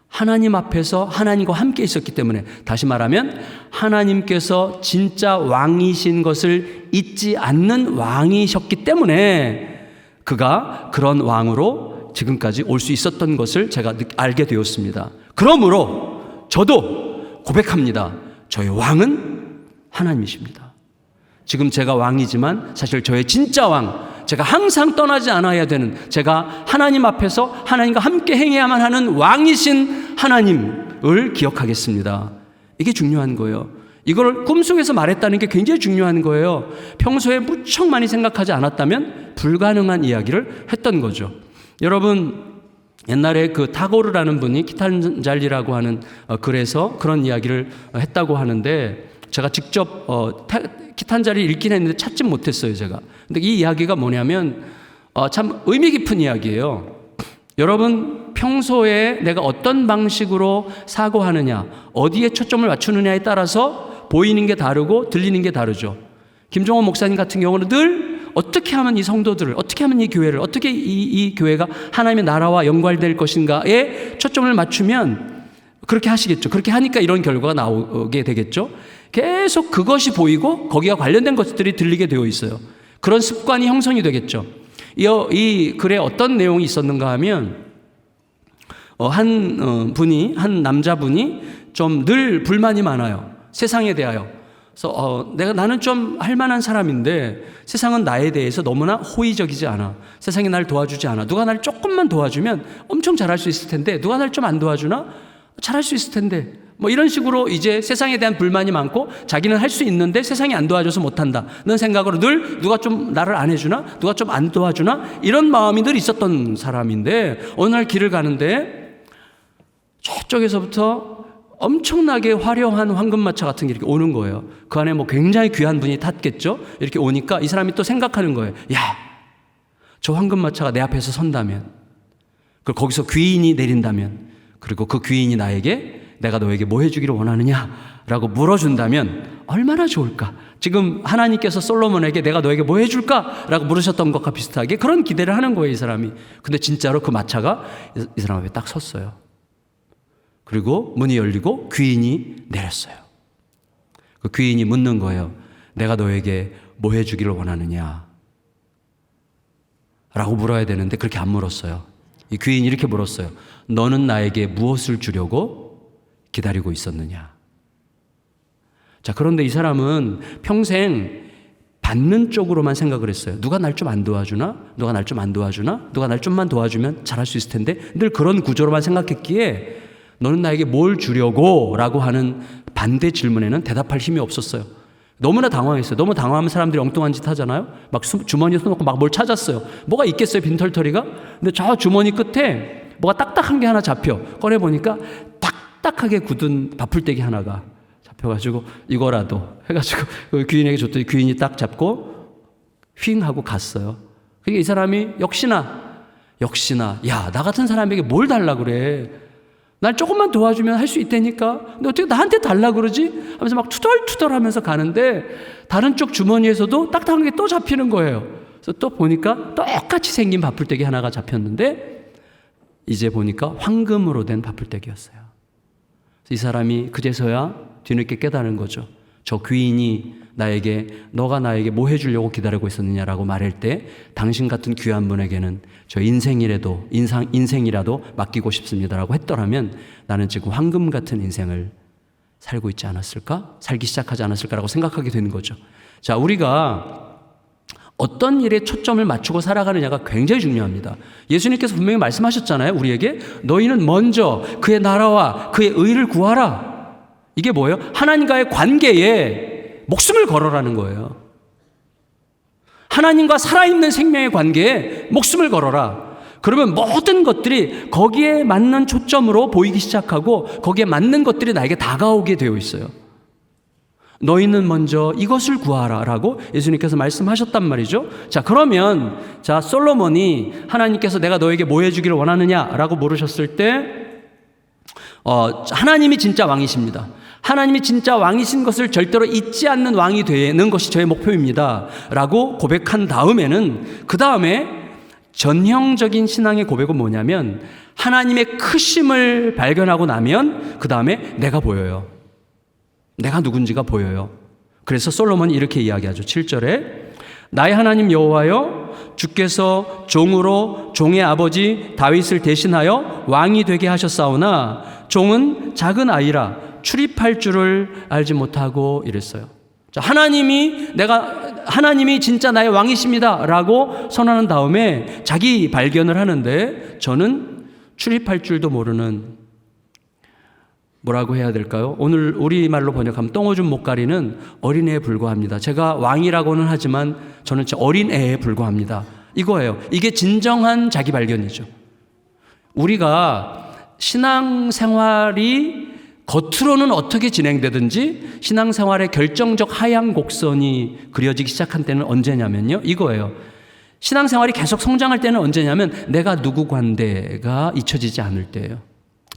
하나님 앞에서 하나님과 함께 있었기 때문에 다시 말하면 하나님께서 진짜 왕이신 것을 잊지 않는 왕이셨기 때문에 그가 그런 왕으로 지금까지 올 수 있었던 것을 제가 알게 되었습니다. 그러므로 저도 고백합니다. 저의 왕은 하나님이십니다. 지금 제가 왕이지만 사실 저의 진짜 왕, 제가 항상 떠나지 않아야 되는, 제가 하나님 앞에서 하나님과 함께 행해야만 하는 왕이신 하나님을 기억하겠습니다. 이게 중요한 거예요. 이걸 꿈속에서 말했다는 게 굉장히 중요한 거예요. 평소에 무척 많이 생각하지 않았다면 불가능한 이야기를 했던 거죠. 여러분, 옛날에 그 타고르라는 분이 기탄잘리라고 하는 글에서 그런 이야기를 했다고 하는데, 제가 직접 기탄잘리 읽긴 했는데 찾지 못했어요, 제가. 근데 이 이야기가 뭐냐면 참 의미 깊은 이야기예요. 여러분, 평소에 내가 어떤 방식으로 사고하느냐, 어디에 초점을 맞추느냐에 따라서 보이는 게 다르고 들리는 게 다르죠. 김종원 목사님 같은 경우는 늘 어떻게 하면 이 성도들을, 어떻게 하면 이 교회를, 어떻게 이 교회가 하나님의 나라와 연관될 것인가에 초점을 맞추면 그렇게 하시겠죠. 그렇게 하니까 이런 결과가 나오게 되겠죠. 계속 그것이 보이고 거기와 관련된 것들이 들리게 되어 있어요. 그런 습관이 형성이 되겠죠. 이 글에 어떤 내용이 있었는가 하면 한 남자분이 좀 늘 불만이 많아요. 세상에 대하여. 그래서 나는 좀 할만한 사람인데 세상은 나에 대해서 너무나 호의적이지 않아. 세상이 날 도와주지 않아. 누가 날 조금만 도와주면 엄청 잘할 수 있을 텐데 누가 날 좀 안 도와주나? 잘할 수 있을 텐데. 뭐 이런 식으로 이제 세상에 대한 불만이 많고 자기는 할 수 있는데 세상이 안 도와줘서 못한다 는 생각으로 늘 누가 좀 나를 안 해주나? 누가 좀 안 도와주나? 이런 마음이 늘 있었던 사람인데 어느 날 길을 가는데 저쪽에서부터 엄청나게 화려한 황금마차 같은 게 이렇게 오는 거예요. 그 안에 뭐 굉장히 귀한 분이 탔겠죠. 이렇게 오니까 이 사람이 또 생각하는 거예요. 야, 저 황금마차가 내 앞에서 선다면, 그리고 거기서 귀인이 내린다면, 그리고 그 귀인이 나에게 내가 너에게 뭐 해주기를 원하느냐라고 물어준다면 얼마나 좋을까. 지금 하나님께서 솔로몬에게 내가 너에게 뭐 해줄까라고 물으셨던 것과 비슷하게 그런 기대를 하는 거예요, 이 사람이. 근데 진짜로 그 마차가 이 사람 앞에 딱 섰어요. 그리고 문이 열리고 귀인이 내렸어요. 그 귀인이 묻는 거예요. 내가 너에게 뭐 해주기를 원하느냐 라고 물어야 되는데 그렇게 안 물었어요. 이 귀인이 이렇게 물었어요. 너는 나에게 무엇을 주려고 기다리고 있었느냐. 자, 그런데 이 사람은 평생 받는 쪽으로만 생각을 했어요. 누가 날 좀 안 도와주나? 누가 날 좀 안 도와주나? 누가 날 좀만 도와주면 잘할 수 있을 텐데 늘 그런 구조로만 생각했기에 너는 나에게 뭘 주려고? 라고 하는 반대 질문에는 대답할 힘이 없었어요. 너무나 당황했어요. 너무 당황하면 사람들이 엉뚱한 짓 하잖아요. 막 주머니에 손 넣고 막 뭘 찾았어요. 뭐가 있겠어요, 빈털터리가? 근데 저 주머니 끝에 뭐가 딱딱한 게 하나 잡혀. 꺼내보니까 딱딱하게 굳은 밥풀떼기 하나가 잡혀가지고 이거라도 해가지고 귀인에게 줬더니 귀인이 딱 잡고 휙 하고 갔어요. 그러니까 이 사람이 역시나 야, 나 같은 사람에게 뭘 달라 그래. 날 조금만 도와주면 할 수 있다니까. 근데 어떻게 나한테 달라 그러지? 하면서 막 투덜투덜 하면서 가는데 다른 쪽 주머니에서도 딱딱한 게 또 잡히는 거예요. 그래서 또 보니까 똑같이 생긴 밥풀떼기 하나가 잡혔는데 이제 보니까 황금으로 된 밥풀떼기였어요. 이 사람이 그제서야 뒤늦게 깨달은 거죠. 저 귀인이 너가 나에게 뭐 해주려고 기다리고 있었느냐라고 말할 때 당신 같은 귀한 분에게는 저 인생이라도 맡기고 싶습니다라고 했더라면 나는 지금 황금 같은 인생을 살고 있지 않았을까? 살기 시작하지 않았을까라고 생각하게 되는 거죠. 자, 우리가 어떤 일에 초점을 맞추고 살아가느냐가 굉장히 중요합니다. 예수님께서 분명히 말씀하셨잖아요. 우리에게 너희는 먼저 그의 나라와 그의 의를 구하라. 이게 뭐예요? 하나님과의 관계에 목숨을 걸어라는 거예요. 하나님과 살아있는 생명의 관계에 목숨을 걸어라. 그러면 모든 것들이 거기에 맞는 초점으로 보이기 시작하고 거기에 맞는 것들이 나에게 다가오게 되어 있어요. 너희는 먼저 이것을 구하라 라고 예수님께서 말씀하셨단 말이죠. 자, 그러면 솔로몬이 하나님께서 내가 너에게 뭐 해주기를 원하느냐 라고 물으셨을 때 하나님이 진짜 왕이십니다. 하나님이 진짜 왕이신 것을 절대로 잊지 않는 왕이 되는 것이 저의 목표입니다 라고 고백한 다음에는 그 다음에 전형적인 신앙의 고백은 뭐냐면 하나님의 크심을 발견하고 나면 그 다음에 내가 보여요. 내가 누군지가 보여요. 그래서 솔로몬이 이렇게 이야기하죠. 7절에 나의 하나님 여호와여 주께서 종으로 종의 아버지 다윗을 대신하여 왕이 되게 하셨사오나 종은 작은 아이라 출입할 줄을 알지 못하고 이랬어요. 자, 하나님이 진짜 나의 왕이십니다라고 선언한 다음에 자기 발견을 하는데, 저는 출입할 줄도 모르는, 뭐라고 해야 될까요? 오늘 우리말로 번역하면 똥오줌 못 가리는 어린애에 불과합니다. 제가 왕이라고는 하지만 저는 진짜 어린애에 불과합니다. 이거예요. 이게 진정한 자기 발견이죠. 우리가 신앙생활이 겉으로는 어떻게 진행되든지 신앙생활의 결정적 하향 곡선이 그려지기 시작한 때는 언제냐면요, 이거예요. 신앙생활이 계속 성장할 때는 언제냐면 내가 누구 관대가 잊혀지지 않을 때예요.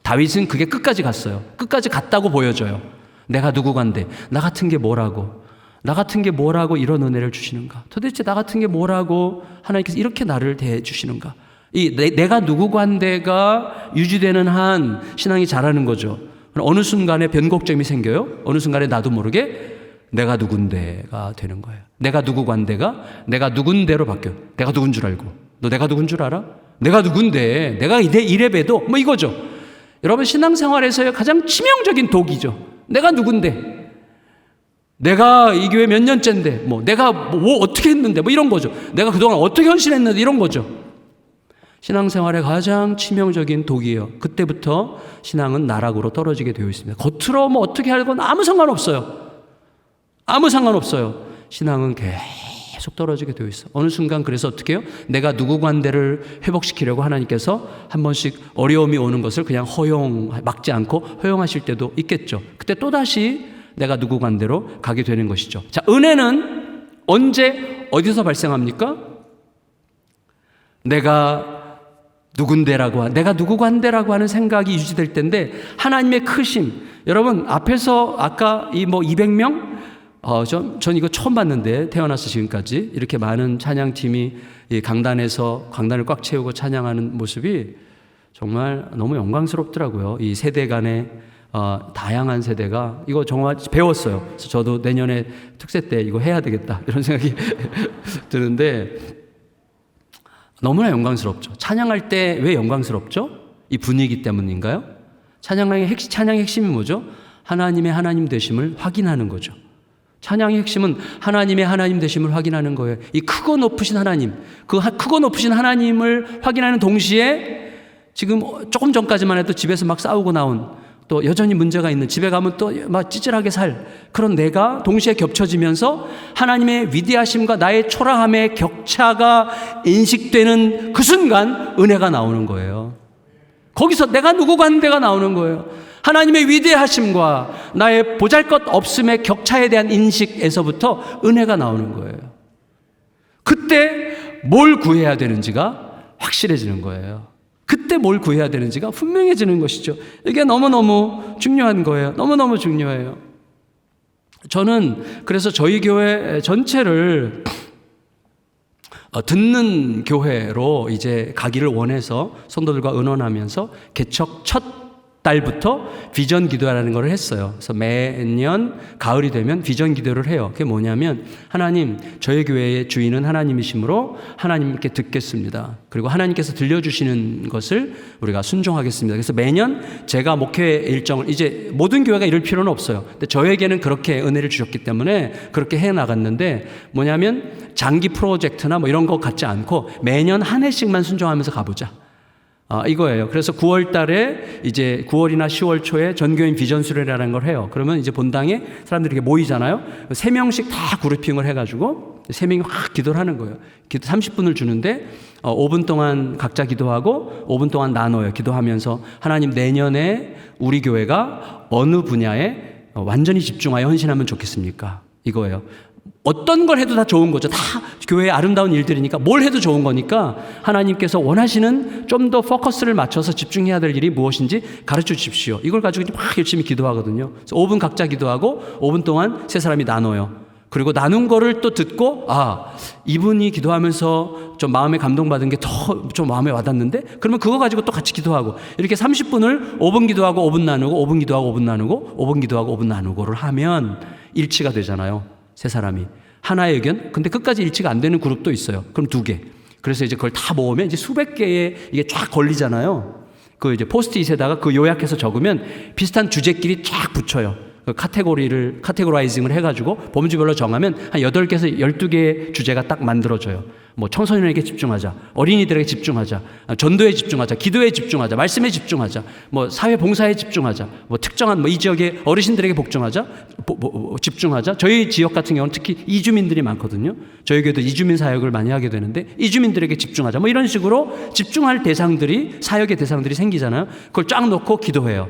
다윗은 그게 끝까지 갔어요. 끝까지 갔다고 보여져요. 내가 누구 관대, 나 같은 게 뭐라고, 나 같은 게 뭐라고 이런 은혜를 주시는가, 도대체 나 같은 게 뭐라고 하나님께서 이렇게 나를 대해 주시는가. 이 내가 누구 관대가 유지되는 한 신앙이 자라는 거죠. 어느 순간에 변곡점이 생겨요. 어느 순간에 나도 모르게 내가 누군데가 되는 거예요. 내가 누구 관대가 내가 누군데로 바뀌어요. 내가 누군 줄 알고. 너 내가 누군 줄 알아? 내가 누군데, 내가 이래봬도 뭐 이거죠. 여러분, 신앙생활에서의 가장 치명적인 독이죠. 내가 누군데, 내가 이 교회 몇 년째인데, 뭐 내가 뭐 어떻게 했는데, 뭐 이런 거죠. 내가 그동안 어떻게 헌신했는데, 이런 거죠. 신앙생활의 가장 치명적인 독이에요. 그때부터 신앙은 나락으로 떨어지게 되어 있습니다. 겉으로 뭐 어떻게 하건 아무 상관없어요. 아무 상관없어요. 신앙은 계속 떨어지게 되어 있어요. 어느 순간 그래서 어떻게 해요? 내가 누구 관대를 회복시키려고 하나님께서 한 번씩 어려움이 오는 것을 그냥 막지 않고 허용하실 때도 있겠죠. 그때 또다시 내가 누구 관대로 가게 되는 것이죠. 자, 은혜는 언제 어디서 발생합니까? 내가 내가 누구 관대라고 하는 생각이 유지될 텐데, 하나님의 크심. 여러분, 앞에서 아까 이 200명? 전 이거 처음 봤는데, 태어나서 지금까지 이렇게 많은 찬양팀이 이 강단에서 강단을 꽉 채우고 찬양하는 모습이 정말 너무 영광스럽더라고요. 이 세대 간의 다양한 세대가 이거 정말 배웠어요. 그래서 저도 내년에 특세 때 이거 해야 되겠다 이런 생각이 드는데, 너무나 영광스럽죠. 찬양할 때 왜 영광스럽죠? 이 분위기 때문인가요? 찬양의 핵심이 뭐죠? 하나님 되심을 확인하는 거죠. 찬양의 핵심은 하나님의 하나님 되심을 확인하는 거예요. 이 크고 높으신 하나님, 그 크고 높으신 하나님을 확인하는 동시에 지금 조금 전까지만 해도 집에서 막 싸우고 나온, 또 여전히 문제가 있는, 집에 가면 또 막 찌질하게 살 그런 내가 동시에 겹쳐지면서 하나님의 위대하심과 나의 초라함의 격차가 인식되는 그 순간 은혜가 나오는 거예요. 거기서 내가 누구 관대가 나오는 거예요. 하나님의 위대하심과 나의 보잘것없음의 격차에 대한 인식에서부터 은혜가 나오는 거예요. 그때 뭘 구해야 되는지가 확실해지는 거예요. 그때 뭘 구해야 되는지가 분명해지는 것이죠. 이게 너무너무 중요한 거예요. 너무너무 중요해요. 저는 그래서 저희 교회 전체를 듣는 교회로 이제 가기를 원해서 성도들과 의논하면서 개척 첫 달부터 비전 기도라는 걸 했어요. 그래서 매년 가을이 되면 비전 기도를 해요. 그게 뭐냐면, 하나님, 저희 교회의 주인은 하나님이시므로 하나님께 듣겠습니다. 그리고 하나님께서 들려주시는 것을 우리가 순종하겠습니다. 그래서 매년 제가 목회 일정을, 이제 모든 교회가 이럴 필요는 없어요. 근데 저에게는 그렇게 은혜를 주셨기 때문에 그렇게 해 나갔는데, 뭐냐면 장기 프로젝트나 뭐 이런 거 갖지 않고 매년 한 해씩만 순종하면서 가보자. 이거예요. 그래서 9월 달에 이제 9월이나 10월 초에 전교인 비전 수련회라는 걸 해요. 그러면 이제 본당에 사람들이 이렇게 모이잖아요. 3명씩 다 그룹핑을 해가지고 3명이 확 기도를 하는 거예요. 기도 30분을 주는데 5분 동안 각자 기도하고 5분 동안 나눠요. 기도하면서 하나님, 내년에 우리 교회가 어느 분야에 완전히 집중하여 헌신하면 좋겠습니까? 이거예요. 어떤 걸 해도 다 좋은 거죠. 다 교회의 아름다운 일들이니까 뭘 해도 좋은 거니까 하나님께서 원하시는 좀 더 포커스를 맞춰서 집중해야 될 일이 무엇인지 가르쳐 주십시오. 이걸 가지고 막 열심히 기도하거든요. 그래서 5분 각자 기도하고 5분 동안 세 사람이 나눠요. 그리고 나눈 거를 또 듣고, 이분이 기도하면서 좀 마음에 감동받은 게 더 좀 마음에 와닿는데, 그러면 그거 가지고 또 같이 기도하고, 이렇게 30분을 5분 기도하고 5분 나누고 5분 기도하고 5분 나누고 5분 기도하고 5분 나누고를 하면 일치가 되잖아요. 세 사람이 하나의 의견. 근데 끝까지 일치가 안 되는 그룹도 있어요. 그럼 2개. 그래서 이제 그걸 다 모으면 이제 수백 개의 이게 쫙 걸리잖아요. 그 이제 포스트잇에다가 그 요약해서 적으면 비슷한 주제끼리 쫙 붙여요. 카테고라이징을 해가지고 범주별로 정하면 한 8개에서 12개의 주제가 딱 만들어져요. 뭐 청소년에게 집중하자, 어린이들에게 집중하자, 전도에 집중하자, 기도에 집중하자, 말씀에 집중하자, 뭐 사회 봉사에 집중하자, 뭐 특정한 뭐 이 지역의 어르신들에게 집중하자. 저희 지역 같은 경우는 특히 이주민들이 많거든요. 저희 교회도 이주민 사역을 많이 하게 되는데 이주민들에게 집중하자. 뭐 이런 식으로 집중할 대상들이 사역의 대상들이 생기잖아요. 그걸 쫙 놓고 기도해요.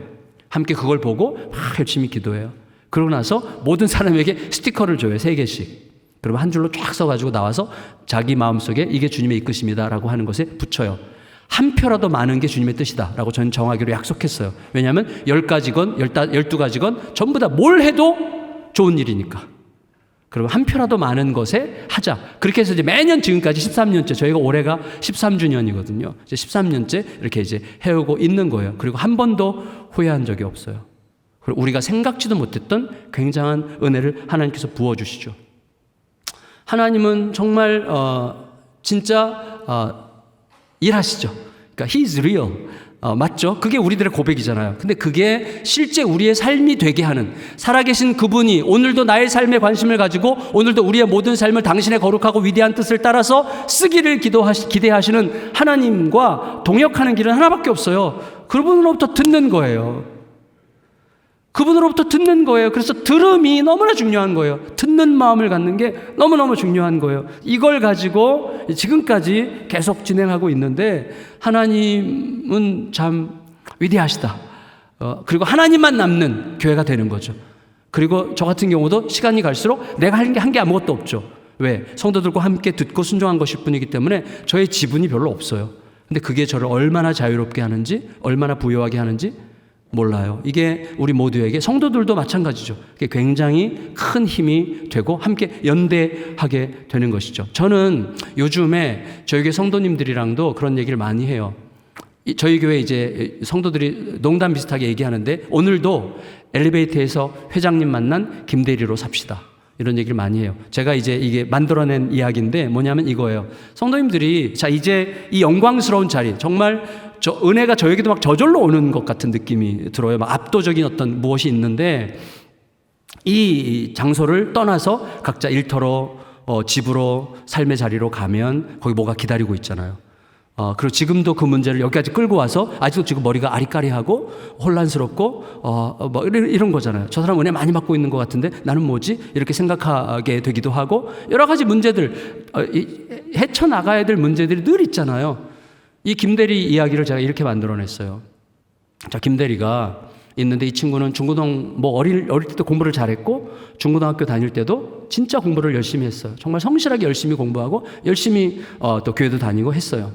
함께 그걸 보고 막 열심히 기도해요. 그러고 나서 모든 사람에게 스티커를 줘요. 3개씩. 그러면 한 줄로 쫙 써가지고 나와서 자기 마음속에 이게 주님의 이끄심이다라고 하는 것에 붙여요. 한 표라도 많은 게 주님의 뜻이다라고 저는 정하기로 약속했어요. 왜냐하면 10가지건 12가지건 전부 다 뭘 해도 좋은 일이니까. 그리고 한 표라도 많은 것에 하자. 그렇게 해서 이제 매년 지금까지 13년째, 저희가 올해가 13주년이거든요. 이제 13년째 이렇게 이제 해오고 있는 거예요. 그리고 한 번도 후회한 적이 없어요. 그리고 우리가 생각지도 못했던 굉장한 은혜를 하나님께서 부어주시죠. 하나님은 정말 진짜 일하시죠. 그러니까 He is real. 맞죠? 그게 우리들의 고백이잖아요. 근데 그게 실제 우리의 삶이 되게 하는, 살아계신 그분이 오늘도 나의 삶에 관심을 가지고 오늘도 우리의 모든 삶을 당신의 거룩하고 위대한 뜻을 따라서 쓰기를 기대하시는 하나님과 동역하는 길은 하나밖에 없어요. 그분으로부터 듣는 거예요. 그분으로부터 듣는 거예요. 그래서 들음이 너무나 중요한 거예요. 듣는 마음을 갖는 게 너무너무 중요한 거예요. 이걸 가지고 지금까지 계속 진행하고 있는데 하나님은 참 위대하시다. 그리고 하나님만 남는 교회가 되는 거죠. 그리고 저 같은 경우도 시간이 갈수록 내가 한 게 아무것도 없죠. 왜? 성도들과 함께 듣고 순종한 것일 뿐이기 때문에 저의 지분이 별로 없어요. 근데 그게 저를 얼마나 자유롭게 하는지, 얼마나 부유하게 하는지 몰라요. 이게 우리 모두에게, 성도들도 마찬가지죠. 이게 굉장히 큰 힘이 되고 함께 연대하게 되는 것이죠. 저는 요즘에 저희 교회 성도님들이랑도 그런 얘기를 많이 해요. 저희 교회 이제 성도들이 농담 비슷하게 얘기하는데 오늘도 엘리베이터에서 회장님 만난 김대리로 삽시다. 이런 얘기를 많이 해요. 제가 이제 이게 만들어낸 이야기인데 뭐냐면 이거예요. 성도님들이 자 이제 이 영광스러운 자리, 정말 은혜가 저에게도 막 저절로 오는 것 같은 느낌이 들어요. 막 압도적인 어떤 무엇이 있는데 이 장소를 떠나서 각자 일터로 집으로 삶의 자리로 가면 거기 뭐가 기다리고 있잖아요. 그리고 지금도 그 문제를 여기까지 끌고 와서 아직도 지금 머리가 아리까리하고 혼란스럽고 뭐 이런 거잖아요. 저 사람 은혜 많이 받고 있는 것 같은데 나는 뭐지? 이렇게 생각하게 되기도 하고 여러 가지 문제들, 헤쳐나가야 될 문제들이 늘 있잖아요. 이 김대리 이야기를 제가 이렇게 만들어냈어요. 자, 김대리가 있는데 이 친구는 중고등 어릴 때도 공부를 잘했고 중고등학교 다닐 때도 진짜 공부를 열심히 했어요. 정말 성실하게 열심히 공부하고 열심히 또 교회도 다니고 했어요.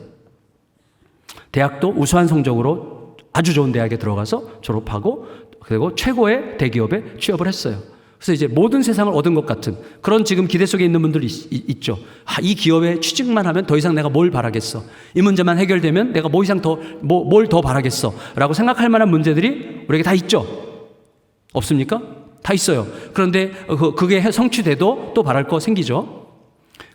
대학도 우수한 성적으로 아주 좋은 대학에 들어가서 졸업하고 그리고 최고의 대기업에 취업을 했어요. 그래서 이제 모든 세상을 얻은 것 같은 그런 지금 기대 속에 있는 분들이 있죠. 이 기업에 취직만 하면 더 이상 내가 뭘 바라겠어. 이 문제만 해결되면 내가 뭘 더 바라겠어. 라고 생각할 만한 문제들이 우리에게 다 있죠. 없습니까? 다 있어요. 그런데 그게 성취돼도 또 바랄 거 생기죠.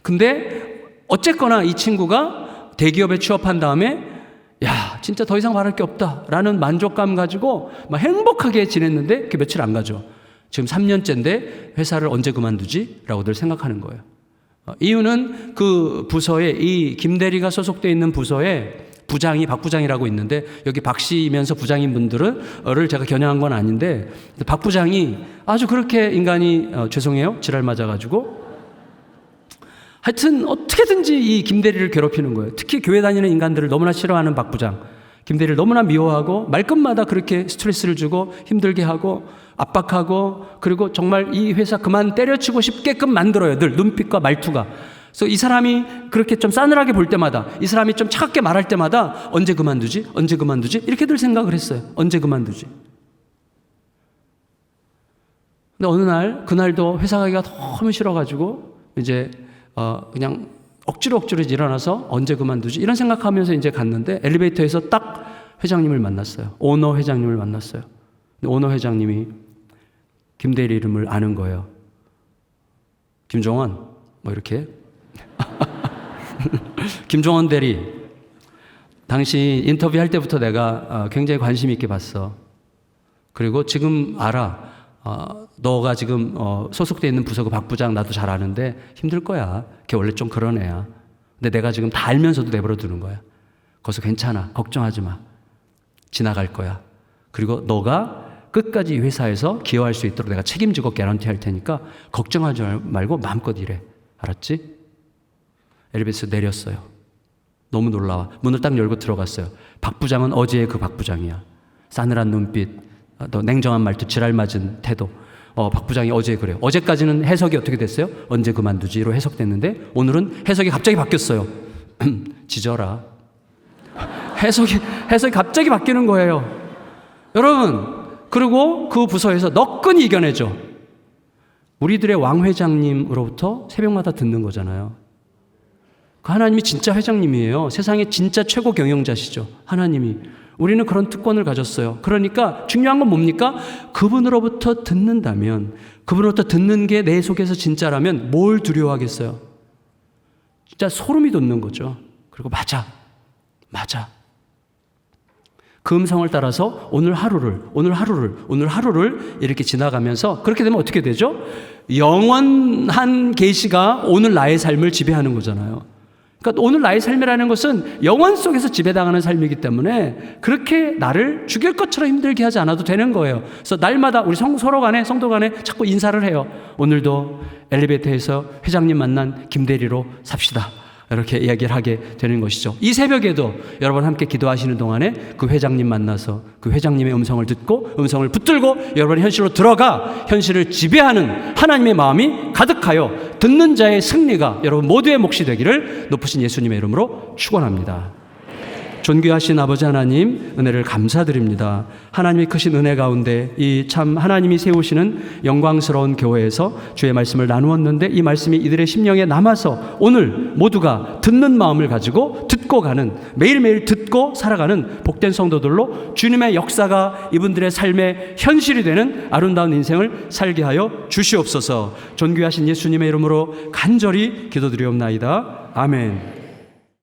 근데 어쨌거나 이 친구가 대기업에 취업한 다음에 야, 진짜 더 이상 바랄 게 없다. 라는 만족감 가지고 막 행복하게 지냈는데 그게 며칠 안 가죠. 지금 3년째인데 회사를 언제 그만두지? 라고들 생각하는 거예요. 이유는 그 부서에 이 김대리가 소속되어 있는 부서에 부장이 박 부장이라고 있는데 여기 박 씨면서 부장인 분들을 제가 겨냥한 건 아닌데 박 부장이 아주 그렇게 인간이 죄송해요. 지랄 맞아가지고 하여튼 어떻게든지 이 김대리를 괴롭히는 거예요. 특히 교회 다니는 인간들을 너무나 싫어하는 박 부장. 김대리를 너무나 미워하고 말끝마다 그렇게 스트레스를 주고 힘들게 하고 압박하고 그리고 정말 이 회사 그만 때려치고 싶게끔 만들어요. 늘 눈빛과 말투가. 그래서 이 사람이 그렇게 좀 싸늘하게 볼 때마다 이 사람이 좀 차갑게 말할 때마다 언제 그만두지? 언제 그만두지? 이렇게 늘 생각을 했어요. 언제 그만두지? 근데 어느 날 그날도 회사 가기가 너무 싫어가지고 이제 그냥 억지로 일어나서 언제 그만두지? 이런 생각하면서 이제 갔는데 엘리베이터에서 딱 회장님을 만났어요. 오너 회장님을 만났어요. 근데 오너 회장님이 김대리 이름을 아는 거예요. 김종원 뭐 이렇게 김종원 대리 당신 인터뷰할 때부터 내가 굉장히 관심 있게 봤어. 그리고 지금 알아. 너가 지금 소속돼 있는 부서 그 박 부장 나도 잘 아는데 힘들 거야. 걔 원래 좀 그런 애야. 근데 내가 지금 다 알면서도 내버려 두는 거야. 거기서 괜찮아. 걱정하지 마. 지나갈 거야. 그리고 너가 끝까지 이 회사에서 기여할 수 있도록 내가 책임지고 개런티 할 테니까 걱정하지 말고 마음껏 일해. 알았지? 엘리베이터 내렸어요. 너무 놀라워. 문을 딱 열고 들어갔어요. 박 부장은 어제의 그 박 부장이야. 싸늘한 눈빛, 또 냉정한 말투, 지랄 맞은 태도. 박 부장이 어제 그래요. 어제까지는 해석이 어떻게 됐어요? 언제 그만두지로 해석됐는데 오늘은 해석이 갑자기 바뀌었어요. 지져라. 해석이 갑자기 바뀌는 거예요. 여러분, 그리고 그 부서에서 너끈히 이겨내죠. 우리들의 왕 회장님으로부터 새벽마다 듣는 거잖아요. 그 하나님이 진짜 회장님이에요. 세상의 진짜 최고 경영자시죠. 하나님이. 우리는 그런 특권을 가졌어요. 그러니까 중요한 건 뭡니까? 그분으로부터 듣는다면, 그분으로부터 듣는 게 내 속에서 진짜라면 뭘 두려워하겠어요? 진짜 소름이 돋는 거죠. 그리고 맞아. 그 음성을 따라서 오늘 하루를 이렇게 지나가면서 그렇게 되면 어떻게 되죠? 영원한 계시가 오늘 나의 삶을 지배하는 거잖아요. 그러니까 오늘 나의 삶이라는 것은 영원 속에서 지배당하는 삶이기 때문에 그렇게 나를 죽일 것처럼 힘들게 하지 않아도 되는 거예요. 그래서 날마다 우리 성도 간에 자꾸 인사를 해요. 오늘도 엘리베이터에서 회장님 만난 김대리로 삽시다. 이렇게 이야기를 하게 되는 것이죠. 이 새벽에도 여러분 함께 기도하시는 동안에 그 회장님 만나서 그 회장님의 음성을 듣고 음성을 붙들고 여러분 현실로 들어가 현실을 지배하는 하나님의 마음이 가득하여 듣는 자의 승리가 여러분 모두의 몫이 되기를 높으신 예수님의 이름으로 축원합니다. 존귀하신 아버지 하나님, 은혜를 감사드립니다. 하나님의 크신 은혜 가운데 이 참 하나님이 세우시는 영광스러운 교회에서 주의 말씀을 나누었는데 이 말씀이 이들의 심령에 남아서 오늘 모두가 듣는 마음을 가지고 듣고 가는, 매일매일 듣고 살아가는 복된 성도들로 주님의 역사가 이분들의 삶의 현실이 되는 아름다운 인생을 살게 하여 주시옵소서. 존귀하신 예수님의 이름으로 간절히 기도드리옵나이다. 아멘.